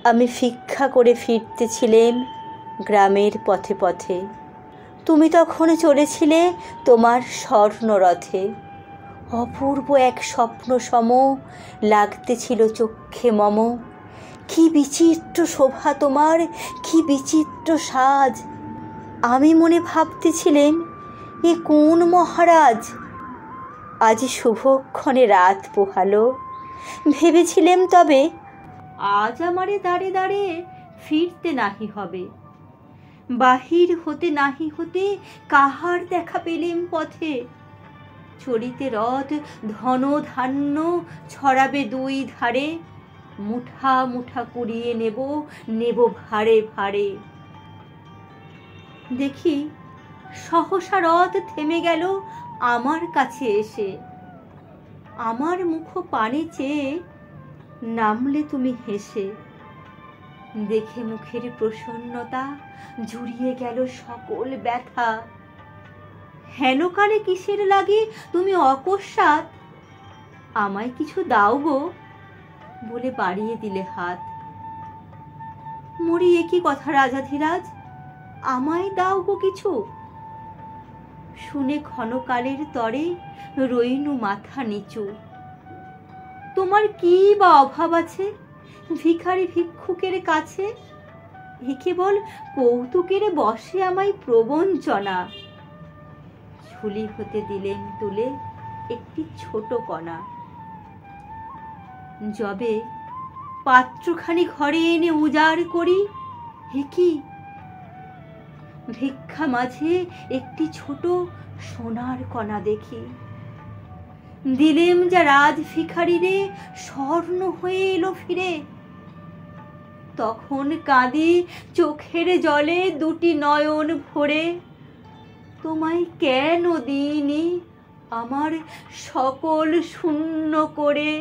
আমি ভিক্ষা করে ফিরতেছিলেম গ্রামের পথে পথে। তুমি তখন চলেছিলে তোমার স্বর্ণরথে। অপূর্ব এক স্বপ্ন সম লাগতেছিল চক্ষে মম। কি বিচিত্র শোভা তোমার, কি বিচিত্র সাজ। আমি মনে ভাবতেছিলেম, এ কোন মহারাজ। আজ শুভক্ষণে রাত পোহালো। ভেবেছিলেম তবে আজ আমারে দাঁড়ে দাঁড়ে ফিরতে নাহি হবে। বাহির হতে নাহি হতে কাহার দেখা পেলেম পথে। চলিতে রথ ধন ধান্য ছড়াবে দুই ধারে। মুঠা মুঠা কুড়িয়ে নেব, নেব ভারে ভারে। দেখি সহসা রথ থেমে গেল আমার কাছে এসে। আমার মুখ পানে চেয়ে নামলে তুমি হেসে। দেখে মুখের প্রসন্নতা জুড়িয়ে গেল সকল ব্যথা। হেনকালে কিসের লাগে তুমি অকস্মাৎ আমায় কিছু দাও গো বলে বাড়িয়ে দিলে হাত। মরি একই কথা রাজাধিরাজ, আমায় দাও গো কিছু। শুনে ক্ষণকালের তরে রইনু মাথা নিচু। তোমার কি বা অভাব আছে ভিখারি ভিক্ষুকের কাছে? এ কেবল কৌতুকের বসে আমায় প্রবঞ্চনা। ঝুলি হতে দিলেন তুলে একটি ছোট কণা। যবে পাত্রখানি ঘরে এনে উজাড় করি, হে কি ভিক্ষা মাঝে একটি ছোট সোনার কণা দেখি। দিলেম যা রাজ ভিখারিরে স্বর্ণ হয়ে এলো ফিরে। তখন কাঁদি চোখের জলে দুটি নয়ন ভরে। তোমায় কেন দিইনি আমার সকল শূন্য করে।